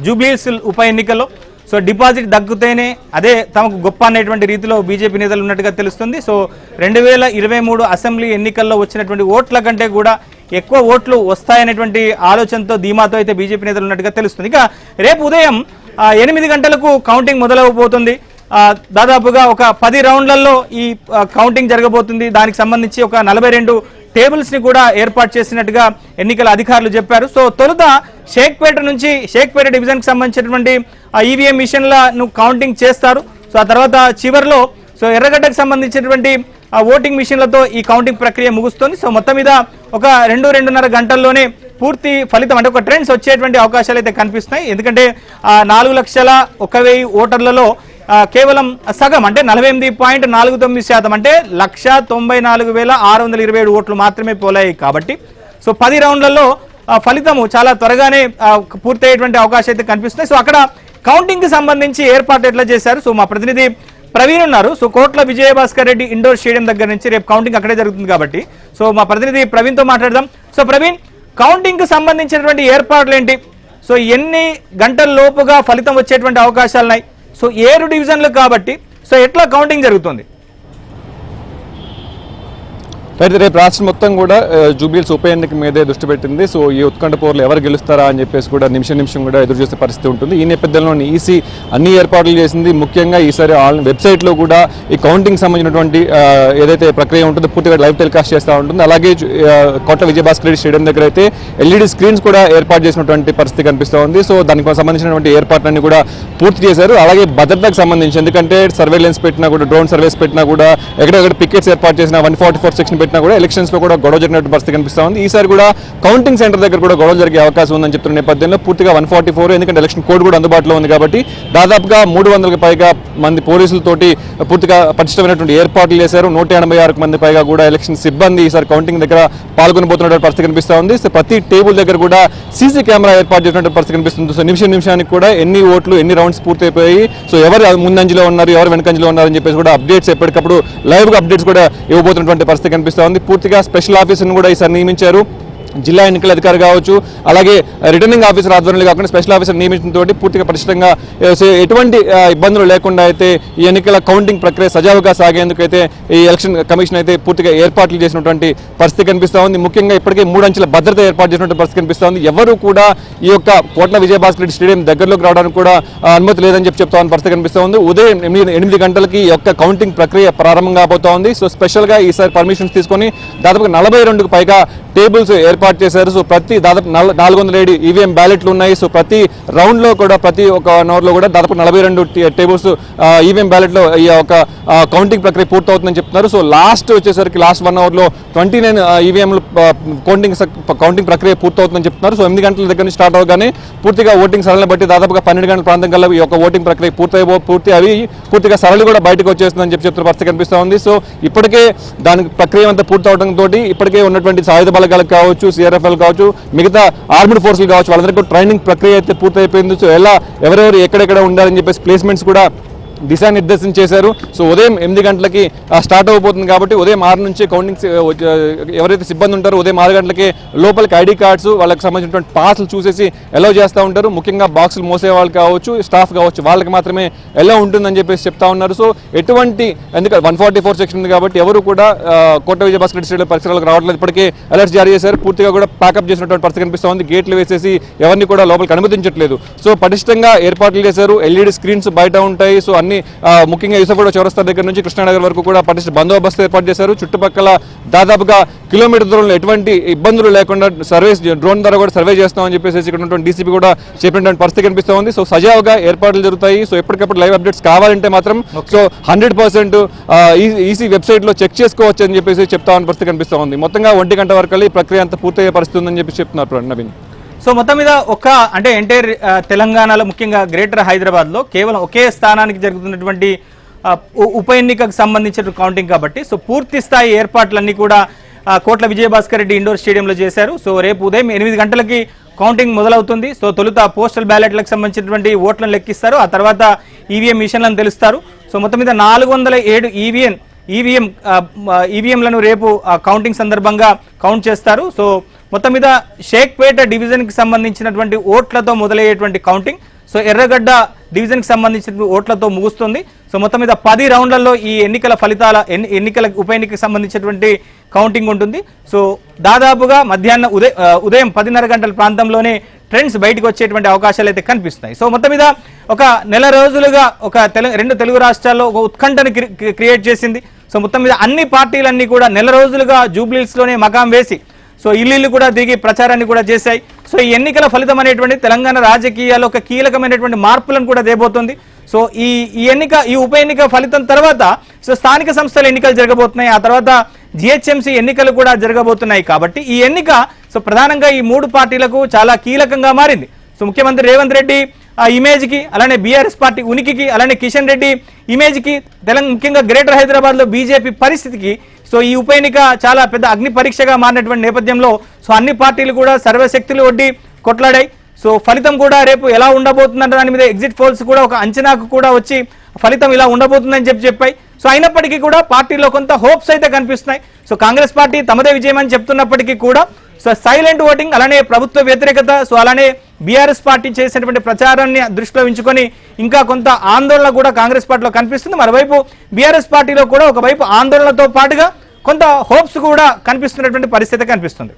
జూబ్లీహిల్స్ ఉప ఎన్నికల్లో so deposit దక్కుతేనే అదే తమకు గొప్ప అనేటువంటి రీతిలో బీజేపీ నేతలు ఉన్నట్టుగా తెలుస్తుంది. సో 2023 అసెంబ్లీ ఎన్నికల్లో వచ్చినటువంటి ఓట్ల కంటే కూడా ఎక్కువ ఓట్లు వస్తాయనేటువంటి ఆలోచనతో ధీమాతో అయితే బీజేపీ నేతలు ఉన్నట్టుగా తెలుస్తుంది. ఇక రేపు ఉదయం 8 గంటలకు కౌంటింగ్ మొదలవబోతుంది. దాదాపుగా ఒక 10 రౌండ్లలో ఈ కౌంటింగ్ జరగబోతుంది. దానికి సంబంధించి ఒక 42 టేబుల్స్ ని కూడా ఏర్పాటు చేసినట్టుగా ఎన్నికల అధికారులు చెప్పారు. సో తొలుత షేక్పేట డివిజన్ కి సంబంధించినటువంటి ఈవీఎం మిషన్లను కౌంటింగ్ చేస్తారు. సో ఆ తర్వాత చివరిలో సో ఎర్రగడ్డకు సంబంధించినటువంటి ఓటింగ్ మిషన్లతో ఈ కౌంటింగ్ ప్రక్రియ ముగుస్తుంది. సో మొత్తం మీద ఒక 2-2.5 గంటల్లోనే పూర్తి ఫలితం అంటే ఒక ట్రెండ్స్ వచ్చేటువంటి అవకాశాలు అయితే కనిపిస్తున్నాయి. ఎందుకంటే 4,01,000 ఓటర్లలో కేవలం సగం అంటే 48.49% అంటే 1,94,627 ఓట్లు మాత్రమే పోలాయి. కాబట్టి సో 10 రౌండ్లలో ఫలితము చాలా త్వరగానే పూర్తయ్యేటువంటి అవకాశం అయితే కనిపిస్తున్నాయి. సో అక్కడ కౌంటింగ్ కి సంబంధించి ఏర్పాటు ఎట్లా చేశారు? సో మా ప్రతినిధి ప్రవీణ్ ఉన్నారు. సో కోట్ల విజయభాస్కర్ రెడ్డి ఇండోర్ స్టేడియం దగ్గర నుంచి రేపు కౌంటింగ్ అక్కడే జరుగుతుంది కాబట్టి సో మా ప్రతినిధి ప్రవీణ్ తో మాట్లాడదాం. సో ప్రవీణ్, కౌంటింగ్ కి సంబంధించినటువంటి ఏర్పాట్లు ఏంటి? సో ఎన్ని గంటల లోపుగా ఫలితం వచ్చేటువంటి అవకాశాలు ఉన్నాయి? సో 7 డివిజన్లు కాబట్టి సో ఎట్లా కౌంటింగ్ జరుగుతుంది? అయితే రేపు రాష్ట్రం మొత్తం కూడా జూబ్లీహిల్స్ ఉప ఎన్నిక మీదే దృష్టి పెట్టింది. సో ఈ ఉత్కంఠ పోర్లు ఎవరు గెలుస్తారా అని చెప్పేసి కూడా నిమిషం కూడా ఎదురు చూసే పరిస్థితి ఉంటుంది. ఈ నేపథ్యంలో ఈసీ అన్ని ఏర్పాట్లు చేసింది. ముఖ్యంగా ఈసారి వెబ్సైట్లో కూడా ఈ కౌంటింగ్ సంబంధించినటువంటి ఏదైతే ప్రక్రియ ఉంటుందో పూర్తిగా లైవ్ టెలికాస్ట్ చేస్తూ ఉంటుంది. అలాగే కోట్ల విజయభాస్కర్ రెడ్డి స్టేడియం దగ్గర అయితే ఎల్ఈడి స్క్రీన్స్ కూడా ఏర్పాటు చేసినటువంటి పరిస్థితి కనిపిస్తూ ఉంది. సో దానికి సంబంధించినటువంటి ఏర్పాట్లన్నీ కూడా పూర్తి చేశారు. అలాగే భద్రతకు సంబంధించి ఎందుకంటే సర్వేలెన్స్ పెట్టినా కూడా, డ్రోన్ సర్వేస్ పెట్టినా కూడా, ఎక్కడెక్కడ పికెట్స్ ఏర్పాటు చేసిన 144 సెక్షన్ పెట్టినా కూడా ఎలక్షన్స్ లో కూడా గొడవ జరిగినట్టు పరిస్థితి కనిపిస్తా ఉంది. ఈసారి కూడా కౌంటింగ్ సెంటర్ దగ్గర కూడా గొడవ జరిగే అవకాశం ఉందని చెప్తున్న నేపథ్యంలో పూర్తిగా 144 ఎందుకంటే ఎలక్షన్ కోడ్ కూడా అందుబాటులో ఉంది కాబట్టి దాదాపుగా 300కి పైగా మంది పోలీసులతోటి పూర్తిగా పటిష్టమైనటువంటి ఏర్పాట్లు చేశారు. 186 మంది పైగా కూడా ఎలక్షన్ సిబ్బంది ఈసారి కౌంటింగ్ దగ్గర పాల్గొనబోతున్నటువంటి పరిస్థితి కనిపిస్తా ఉంది. సో ప్రతి టేబుల్ దగ్గర కూడా సీసీ కెమెరా ఏర్పాటు చేసినటువంటి పరిస్థితి కనిపిస్తుంది. సో నిమిషానికి కూడా ఎన్ని ఓట్లు, ఎన్ని రౌండ్స్ పూర్తి అయిపోయి, సో ఎవరు ముందంజలో ఉన్నారు, ఎవరు వెనకంజలో ఉన్నారని చెప్పేసి కూడా అప్డేట్స్ ఎప్పటికప్పుడు లైవ్ గా అప్డేట్స్ కూడా ఇవ్వబోతున్నటువంటి పరిస్థితి కనిపిస్తా ఉంది. పూర్తిగా స్పెషల్ ఆఫీసర్ని కూడా ఈసారి నియమించారు. జిల్లా ఎన్నికల అధికారి కావచ్చు, అలాగే రిటర్నింగ్ ఆఫీసర్ ఆధ్వర్యంలో కాకుండా స్పెషల్ ఆఫీసర్ నియమించడంతో పూర్తిగా పటిష్టంగా ఎటువంటి ఇబ్బందులు లేకుండా అయితే ఈ ఎన్నికల కౌంటింగ్ ప్రక్రియ సజావుగా సాగేందుకు అయితే ఈ ఎలక్షన్ కమిషన్ అయితే పూర్తిగా ఏర్పాట్లు చేసినటువంటి పరిస్థితి కనిపిస్తూ ఉంది. ముఖ్యంగా ఇప్పటికే 3 అంచెల భద్రత ఏర్పాటు చేసినటువంటి పరిస్థితి కనిపిస్తూ ఉంది. ఎవరు కూడా ఈ యొక్క కోట్ల విజయభాస్కర్ రెడ్డి స్టేడియం దగ్గరలోకి రావడానికి కూడా అనుమతి లేదని చెప్తా ఉన్న పరిస్థితి కనిపిస్తూ ఉంది. ఉదయం 8 గంటలకి ఈ యొక్క కౌంటింగ్ ప్రక్రియ ప్రారంభం కాబోతా ఉంది. సో స్పెషల్గా ఈసారి పర్మిషన్స్ తీసుకొని దాదాపుగా 42కు పైగా టేబుల్స్ ఏర్పాటు చేశారు. సో ప్రతి దాదాపు 407 ఈవీఎం బ్యాలెట్లు ఉన్నాయి. సో ప్రతి రౌండ్ లో కూడా ప్రతి ఒక 1 అవర్ లో కూడా దాదాపు 42 టేబుల్స్ ఈవీఎం బ్యాలెట్ లో ఈ యొక్క కౌంటింగ్ ప్రక్రియ పూర్తవుతుందని చెప్తున్నారు. సో లాస్ట్ వచ్చేసరికి లాస్ట్ 1 అవర్ లో 29 ఈవీఎంలు కౌంటింగ్ ప్రక్రియ పూర్తవుతుందని చెప్తున్నారు. సో 8 గంటల దగ్గర నుంచి స్టార్ట్ అవగానే పూర్తిగా ఓటింగ్ సరళిని బట్టి దాదాపుగా 12 గంటల ప్రాంతం కల్లా ఈ యొక్క ఓటింగ్ ప్రక్రియ పూర్తిగా సరళి కూడా బయటకు వచ్చేస్తుందని చెప్తున్న పరిస్థితి కనిపిస్తూ ఉంది. సో ఇప్పటికే దానికి ప్రక్రియ అంతా పూర్తవడంతో ఇప్పటికే ఉన్నటువంటి సాయుధ బలగాలకు కావచ్చు, సిఆర్ఎఫ్ఎల్ కావచ్చు, మిగతా ఆర్మ్డ్ ఫోర్సులు కావచ్చు, వాళ్ళందరికీ ట్రైనింగ్ ప్రక్రియ అయితే పూర్తయిపోయింది. సో ఎలా ఎవరెవరు ఎక్కడెక్కడ ఉండాలని చెప్పేసి ప్లేస్మెంట్స్ కూడా దిశానిర్దేశం చేశారు. సో ఉదయం 8 గంటలకి స్టార్ట్ అవబోతుంది కాబట్టి ఉదయం 6 నుంచి కౌంటింగ్ ఎవరైతే సిబ్బంది ఉంటారో ఉదయం 6 గంటలకి లోపలికి ఐడి కార్డ్స్, వాళ్ళకి సంబంధించినటువంటి పాస్లు చూసేసి ఎలో చేస్తూ ఉంటారు. ముఖ్యంగా బాక్సులు మోసే వాళ్ళు కావచ్చు, స్టాఫ్ కావచ్చు, వాళ్ళకి మాత్రమే ఎలా ఉంటుందని చెప్పేసి చెప్తా ఉన్నారు. సో ఎటువంటి ఎందుకంటే 144 సెక్షన్ ఉంది కాబట్టి ఎవరు కూడా కోట విజయభాస్కర్ రెడ్డి స్టేడియం పరిసరాలకు రావట్లేదు. ఇప్పటికే అలర్ట్స్ జారీ చేశారు. పూర్తిగా కూడా ప్యాకప్ చేసినటువంటి పరిస్థితి కనిపిస్తూ ఉంది. గేట్లు వేసేసి ఎవరిని కూడా లోపలికి అనుమతించట్లేదు. సో పటిష్టంగా ఏర్పాట్లు చేశారు. ఎల్ఈడి స్క్రీన్స్ బయట ఉంటాయి. సో అన్ని ముఖ్యంగా యూసఫగూడ చౌరస్తా దగ్గర నుంచి కృష్ణానగర్ వరకు కూడా పటిష్ట బందోబస్తు ఏర్పాటు చేశారు. చుట్టుపక్కల దాదాపుగా కిలోమీటర్ దూరంలో ఎటువంటి ఇబ్బందులు లేకుండా డ్రోన్ ద్వారా కూడా సర్వే చేస్తామని చెప్పేసి ఇక్కడ ఉన్నటువంటి డీసీపీ కూడా చెప్పినటువంటి పరిస్థితి కనిపిస్తూ ఉంది. సో సజావుగా ఏర్పాట్లు జరుగుతాయి. సో ఎప్పటికప్పుడు లైవ్ అప్డేట్స్ కావాలంటే మాత్రం సో 100% ఈసీ వెబ్సైట్ లో చెక్ చేసుకోవచ్చు అని చెప్పేసి చెప్తామని పరిస్థితి కనిపిస్తూ ఉంది. మొత్తంగా 1 గంట వరకు ఈ ప్రక్రియ అంతా పూర్తయ్యే పరిస్థితి ఉందని చెప్పి చెప్తున్నారు నవీన్. సో మొత్తం మీద అంటే ఎంటైర్ తెలంగాణలో ముఖ్యంగా గ్రేటర్ హైదరాబాద్లో కేవలం ఒకే స్థానానికి జరుగుతున్నటువంటి ఉప ఎన్నికకు సంబంధించిన కౌంటింగ్ కాబట్టి సో పూర్తి స్థాయి ఏర్పాట్లన్నీ కూడా కోట్ల విజయభాస్కర్ రెడ్డి ఇండోర్ స్టేడియంలో చేశారు. సో రేపు ఉదయం 8 గంటలకి కౌంటింగ్ మొదలవుతుంది. సో తొలుత పోస్టల్ బ్యాలెట్లకు సంబంధించినటువంటి ఓట్లను లెక్కిస్తారు. ఆ తర్వాత ఈవీఎం మిషన్లను తెలుస్తారు. సో మొత్తం మీద 407 ఈవీఎంలను రేపు కౌంటింగ్ సందర్భంగా కౌంట్ చేస్తారు. సో మొత్తం మీద షేక్పేట డివిజన్కి సంబంధించినటువంటి ఓట్లతో మొదలయ్యేటువంటి కౌంటింగ్ సో ఎర్రగడ్డ డివిజన్కి సంబంధించిన ఓట్లతో ముగుస్తుంది. సో మొత్తం మీద 10 రౌండ్లలో ఈ ఎన్నికల ఫలితాల ఎన్నికల ఉప ఎన్నికకి సంబంధించినటువంటి కౌంటింగ్ ఉంటుంది. సో దాదాపుగా మధ్యాహ్నం ఉదయం 10:30 గంటల ప్రాంతంలోనే ట్రెండ్స్ బయటకు వచ్చేటువంటి అవకాశాలు అయితే కనిపిస్తున్నాయి. సో మొత్తం మీద ఒక నెల రోజులుగా రెండు తెలుగు రాష్ట్రాల్లో ఒక ఉత్కంఠను క్రియేట్ చేసింది. సో మొత్తం మీద అన్ని పార్టీలన్నీ కూడా నెల రోజులుగా జూబ్లీహిల్స్లోనే మకాం వేసి సో ఇల్లు కూడా దిగి ప్రచారాన్ని కూడా చేశాయి. సో ఈ ఎన్నికల ఫలితం అనేటువంటి తెలంగాణ రాజకీయాల్లో ఒక కీలకమైనటువంటి మార్పులను కూడా దేబోతుంది. సో ఈ ఉప ఎన్నిక ఫలితం తర్వాత సో స్థానిక సంస్థల ఎన్నికలు జరగబోతున్నాయి. ఆ తర్వాత జిహెచ్ఎంసీ ఎన్నికలు కూడా జరగబోతున్నాయి. కాబట్టి ఈ ఎన్నిక సో ప్రధానంగా ఈ 3 పార్టీలకు చాలా కీలకంగా మారింది. సో ముఖ్యమంత్రి రేవంత్ రెడ్డి ఆ ఇమేజ్కి, అలానే బీఆర్ఎస్ పార్టీ ఉనికికి, అలానే కిషన్ రెడ్డి ఇమేజ్కి, ముఖ్యంగా గ్రేటర్ హైదరాబాద్లో బీజేపీ పరిస్థితికి సో ఈ ఉప ఎన్నిక చాలా పెద్ద అగ్ని పరీక్షగా మారినటువంటి నేపథ్యంలో సో అన్ని పార్టీలు కూడా సర్వశక్తులు ఒడ్డి కొట్లాడాయి. సో ఫలితం కూడా రేపు ఎలా ఉండబోతుందంటే దాని మీద ఎగ్జిట్ పోల్స్ కూడా ఒక అంచనాకు కూడా వచ్చి ఫలితం ఇలా ఉండబోతుందని చెప్పాయి. సో అయినప్పటికీ కూడా పార్టీలో కొంత హోప్స్ అయితే కనిపిస్తున్నాయి. సో కాంగ్రెస్ పార్టీ తమదే విజయం అని చెప్తున్నప్పటికీ కూడా సో సైలెంట్ ఓటింగ్, అలానే ప్రభుత్వ వ్యతిరేకత, సో అలానే బీఆర్ఎస్ పార్టీ చేసినటువంటి ప్రచారాన్ని దృష్టిలో ఉంచుకొని ఇంకా కొంత ఆందోళన కూడా కాంగ్రెస్ పార్టీలో కనిపిస్తుంది. మరోవైపు బీఆర్ఎస్ పార్టీలో కూడా ఒకవైపు ఆందోళనతో పాటుగా కొంత హోప్స్ కూడా కనిపిస్తున్నటువంటి పరిస్థితి కనిపిస్తుంది.